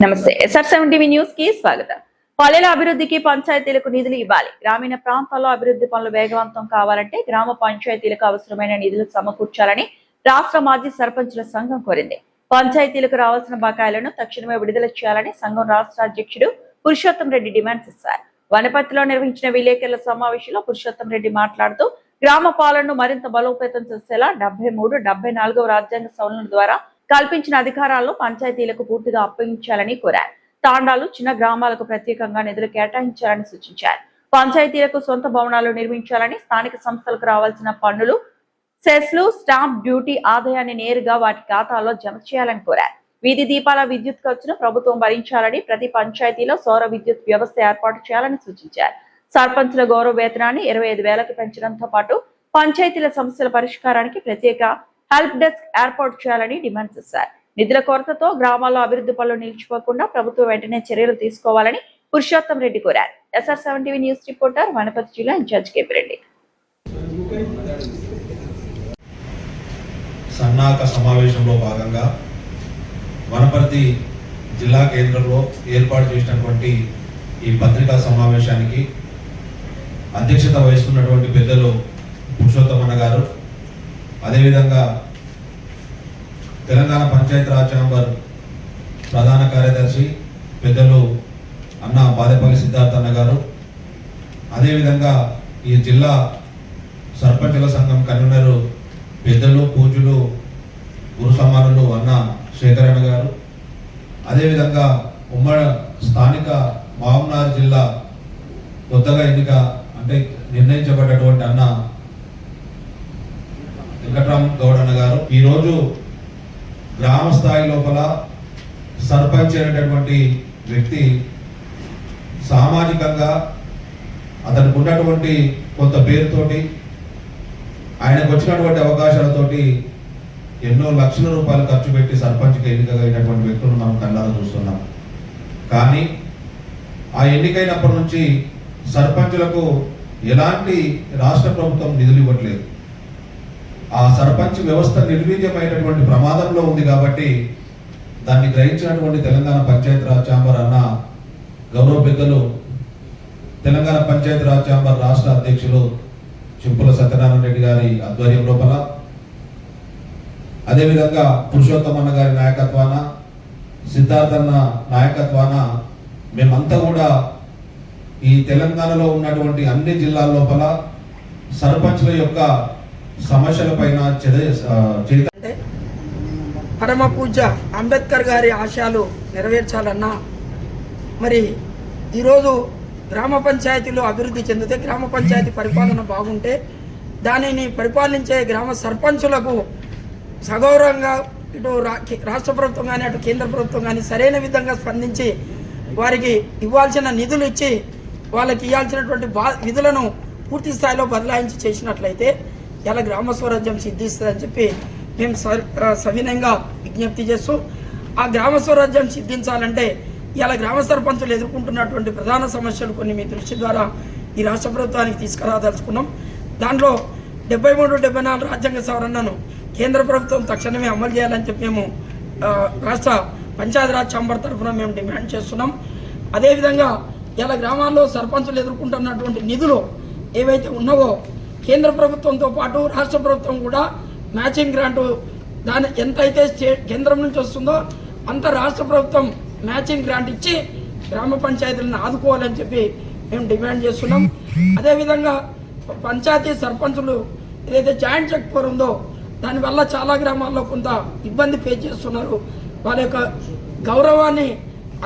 నమస్తే SR7 TV news కి స్వాగతం. పల్లెల అభివృద్ధికి పంచాయతీలకు నిధులు ఇవ్వాలి. గ్రామీణ ప్రాంతాల్లో అభివృద్ధి పనులు వేగవంతం కావాలంటే గ్రామ పంచాయతీలకు అవసరమైన నిధులు సమకూర్చాలని రాష్ట్ర మాజీ సర్పంచుల సంఘం కోరింది. పంచాయతీలకు రావాల్సిన బకాయిలను తక్షణమే విడుదల చేయాలని సంఘం రాష్ట్ర అధ్యక్షుడు పురుషోత్తం రెడ్డి డిమాండ్ చేశారు. వనపర్తిలో నిర్వహించిన విలేకరుల సమావేశంలో పురుషోత్తం రెడ్డి మాట్లాడుతూ గ్రామ పాలనను మరింత బలోపేతం చేసేలా 73, 74వ రాజ్యాంగ సవరణల ద్వారా కల్పించిన అధికారాలను పంచాయతీలకు పూర్తిగా అప్పగించాలని కోరారు. తాండాలు, చిన్న గ్రామాలకు ప్రత్యేకంగా నిధులు కేటాయించాలని సూచించారు. పంచాయతీలకు సొంత భవనాలు నిర్మించాలని, స్థానిక సంస్థలకు రావాల్సిన పన్నులు, సెస్లు, స్టాంప్ డ్యూటీ ఆదాయాన్ని నేరుగా వాటి ఖాతాలో జమ చేయాలని కోరారు. వీధి దీపాల విద్యుత్ ఖర్చును ప్రభుత్వం భరించాలని, ప్రతి పంచాయతీలో సౌర విద్యుత్ వ్యవస్థ ఏర్పాటు చేయాలని సూచించారు. సర్పంచుల గౌరవ వేతనాన్ని 25,000కి పెంచడంతో పాటు పంచాయతీల సమస్యల పరిష్కారానికి ప్రత్యేక హెల్ప్ డెస్క్ ఏర్పాటు చేయాలని డిమాండ్ చేశారు. నిధుల కొరతతో గ్రామాల్లో అభివృద్ధి పనులు నిలిచిపోకుండా ప్రభుత్వం వెంటనే చర్యలు తీసుకోవాలని పురుషోత్తం రెడ్డి కోరారు. SR7 TV news reporter Wanaparthy జిల్లా ఇన్ఛార్జ్ కేపిరెడ్డి. సన్నాహక సమావేశంలో భాగంగా వనపర్తి జిల్లా కేంద్రంలో ఏర్పాటు చేసినటువంటి ఈ పత్రికా సమావేశానికి అధ్యక్షత వహిస్తున్నటువంటి పెద్దలు పురుషోత్తమన్న గారు, అదేవిధంగా తెలంగాణ పంచాయత్ రాజ్ ఛాంబర్ ప్రధాన కార్యదర్శి పెద్దలు అన్న బాదేపల్లి సిద్ధార్థ అన్న గారు, అదేవిధంగా ఈ జిల్లా సర్పంచుల సంఘం కన్వీనరు పెద్దలు పూజలు గురు సమానులు అన్న శేఖరన్న గారు, అదేవిధంగా ఉమ్మడి స్థానిక మహబూబ్నగర్ జిల్లా కొత్తగా ఎన్నిక అంటే నిర్ణయించబడ్డటువంటి అన్న వెంకట్రామ్ గౌడ్ అన్న గారు, ఈరోజు గ్రామ స్థాయి లోపల సర్పంచ్ అనేటటువంటి వ్యక్తి సామాజికంగా అతనికి ఉన్నటువంటి కొంత పేరుతోటి, ఆయనకు వచ్చినటువంటి అవకాశాలతోటి ఎన్నో లక్షల రూపాయలు ఖర్చు పెట్టి సర్పంచ్కి ఎన్నికైనటువంటి వ్యక్తులను మనం కళ్ళారా చూస్తున్నాం. కానీ ఆ ఎన్నికైనప్పటి నుంచి సర్పంచులకు ఎలాంటి రాష్ట్ర ప్రభుత్వం నిధులు ఇవ్వట్లేదు. ఆ సర్పంచ్ వ్యవస్థ నిర్వీర్యమైనటువంటి ప్రమాదంలో ఉంది. కాబట్టి దాన్ని గ్రహించినటువంటి తెలంగాణ పంచాయత్ రాజ్ ఛాంబర్ అన్న గౌరవ పెద్దలు తెలంగాణ పంచాయత్ రాజ్ ఛాంబర్ రాష్ట్ర అధ్యక్షులు చింపుల సత్యనారాయణ రెడ్డి గారి ఆధ్వర్యం లోపల, అదేవిధంగా పురుషోత్తమన్న గారి నాయకత్వాన, సిద్ధార్థన్న నాయకత్వాన మేమంతా కూడా ఈ తెలంగాణలో ఉన్నటువంటి అన్ని జిల్లాల లోపల సర్పంచ్ల యొక్క సమస్యల పైన అంటే పరమ పూజ్య అంబేద్కర్ గారి ఆశయాలు నెరవేర్చాలన్నా, మరి ఈరోజు గ్రామ పంచాయతీలో అభివృద్ధి చెందితే, గ్రామ పంచాయతీ పరిపాలన బాగుంటే దానిని పరిపాలించే గ్రామ సర్పంచులకు సగౌరవంగా ఇటు రాష్ట్ర ప్రభుత్వం కానీ అటు కేంద్ర ప్రభుత్వం కానీ సరైన విధంగా స్పందించి వారికి ఇవ్వాల్సిన నిధులు ఇచ్చి వాళ్ళకి ఇవ్వాల్సినటువంటి విధులను పూర్తి స్థాయిలో బదలాయించి చేసినట్లయితే ఇలా గ్రామ స్వరాజ్యం సిద్ధిస్తుందని చెప్పి మేము సవినయంగా విజ్ఞప్తి చేస్తూ, ఆ గ్రామ స్వరాజ్యం సిద్ధించాలంటే ఇలా గ్రామ సర్పంచులు ఎదుర్కొంటున్నటువంటి ప్రధాన సమస్యలు కొన్ని మీ దృష్టి ద్వారా ఈ రాష్ట్ర ప్రభుత్వానికి తీసుకురాదలుచుకున్నాం. దాంట్లో 73, 74 రాజ్యాంగ సవరణను కేంద్ర ప్రభుత్వం తక్షణమే అమలు చేయాలని చెప్పి మేము రాష్ట్ర పంచాయతీరాజ్ ఛాంబర్ తరఫున మేము డిమాండ్ చేస్తున్నాం. అదేవిధంగా ఇలా గ్రామాల్లో సర్పంచులు ఎదుర్కొంటున్నటువంటి నిధులు ఏవైతే ఉన్నావో కేంద్ర ప్రభుత్వంతో పాటు రాష్ట్ర ప్రభుత్వం కూడా మ్యాచింగ్ గ్రాంటు దాని ఎంతైతే కేంద్రం నుంచి వస్తుందో అంత రాష్ట్ర ప్రభుత్వం మ్యాచింగ్ గ్రాంట్ ఇచ్చి గ్రామ పంచాయతీలను ఆదుకోవాలని చెప్పి మేము డిమాండ్ చేస్తున్నాం. అదేవిధంగా పంచాయతీ సర్పంచులు ఏదైతే జాయింట్ చెక్ పవర్ ఉందో దానివల్ల చాలా గ్రామాల్లో కొంత ఇబ్బంది ఫేస్ చేస్తున్నారు. వాళ్ళ యొక్క గౌరవాన్ని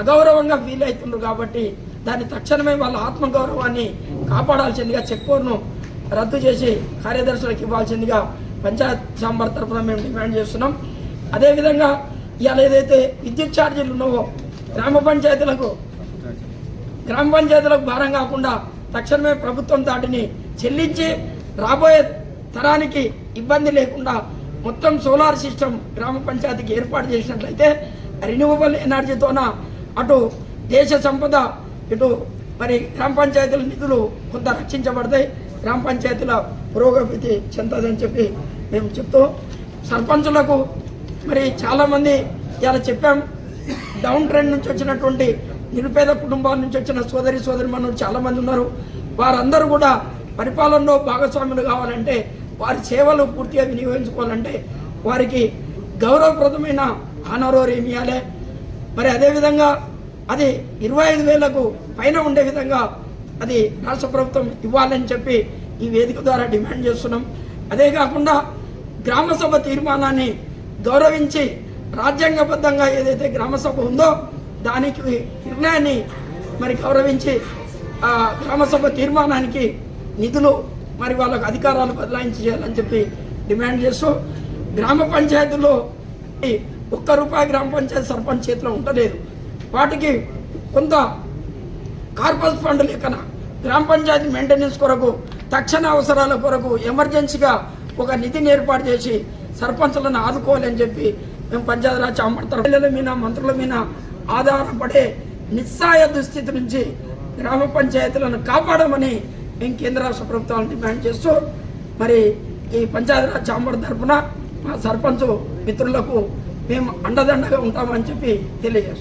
అగౌరవంగా ఫీల్ అవుతున్నారు. కాబట్టి దాన్ని తక్షణమే వాళ్ళ ఆత్మగౌరవాన్ని కాపాడాల్సిందిగా చెక్ పవర్ను రద్దు చేసి కార్యదర్శులకు ఇవ్వాల్సిందిగా పంచాయత్ ఛాంబర్ తరఫున మేము డిమాండ్ చేస్తున్నాం. అదేవిధంగా ఇవాళ ఏదైతే విద్యుత్ ఛార్జీలు ఉన్నావో గ్రామ పంచాయతీలకు భారం కాకుండా తక్షణమే ప్రభుత్వం దాటిని చెల్లించి రాబోయే తరానికి ఇబ్బంది లేకుండా మొత్తం సోలార్ సిస్టమ్ గ్రామ పంచాయతీకి ఏర్పాటు చేసినట్లయితే రిన్యూవబుల్ ఎనర్జీతోన అటు దేశ సంపద ఇటు మరి గ్రామ పంచాయతీల నిధులు కొంత రక్షించబడతాయి, గ్రామ పంచాయతీల పురోగతి చెందదని చెప్పి మేము చెప్తూ, సర్పంచులకు మరి చాలామంది ఇలా చెప్పాం, డౌన్ ట్రెండ్ నుంచి వచ్చినటువంటి నిరుపేద కుటుంబాల నుంచి వచ్చిన సోదరిమణులు చాలామంది ఉన్నారు. వారందరూ కూడా పరిపాలనలో భాగస్వాములు కావాలంటే, వారి సేవలు పూర్తిగా వినియోగించుకోవాలంటే వారికి గౌరవప్రదమైన హానరోరియం ఇవ్వాలి. మరి అదేవిధంగా అది 25,000కు పైన ఉండే విధంగా అది రాష్ట్ర ప్రభుత్వం ఇవ్వాలని చెప్పి ఈ వేదిక ద్వారా డిమాండ్ చేస్తున్నాం. అదే కాకుండా గ్రామసభ తీర్మానాన్ని గౌరవించి రాజ్యాంగబద్ధంగా ఏదైతే గ్రామసభ ఉందో దానికి నిర్ణయాన్ని మరి గౌరవించి ఆ గ్రామసభ తీర్మానానికి నిధులు మరి వాళ్ళకు అధికారాలు బదలాయించి చేయాలని చెప్పి డిమాండ్ చేస్తూ, గ్రామ పంచాయతీలో ₹1 గ్రామ పంచాయతీ సర్పంచ్ చేతిలో ఉండలేదు. వాటికి కొంత కార్పస్ ఫండ్ లెక్కన గ్రామ పంచాయతీ మెయింటెనెన్స్ కొరకు, తక్షణ అవసరాల కొరకు ఎమర్జెన్సీగా ఒక నిధిని ఏర్పాటు చేసి సర్పంచులను ఆదుకోవాలని చెప్పి మేము పంచాయతీరాజ్ చామర్తల మీద మంత్రుల మీద ఆధారపడే నిస్సాయ దుస్థితి నుంచి గ్రామ పంచాయతీలను కాపాడమని మేము కేంద్ర రాష్ట్ర ప్రభుత్వాలను డిమాండ్ చేస్తూ, మరి ఈ పంచాయతీరాజ్ చాంబర్ తరఫున మా సర్పంచ్ మిత్రులకు మేము అండదండగా ఉంటామని చెప్పి తెలియజేస్తాం.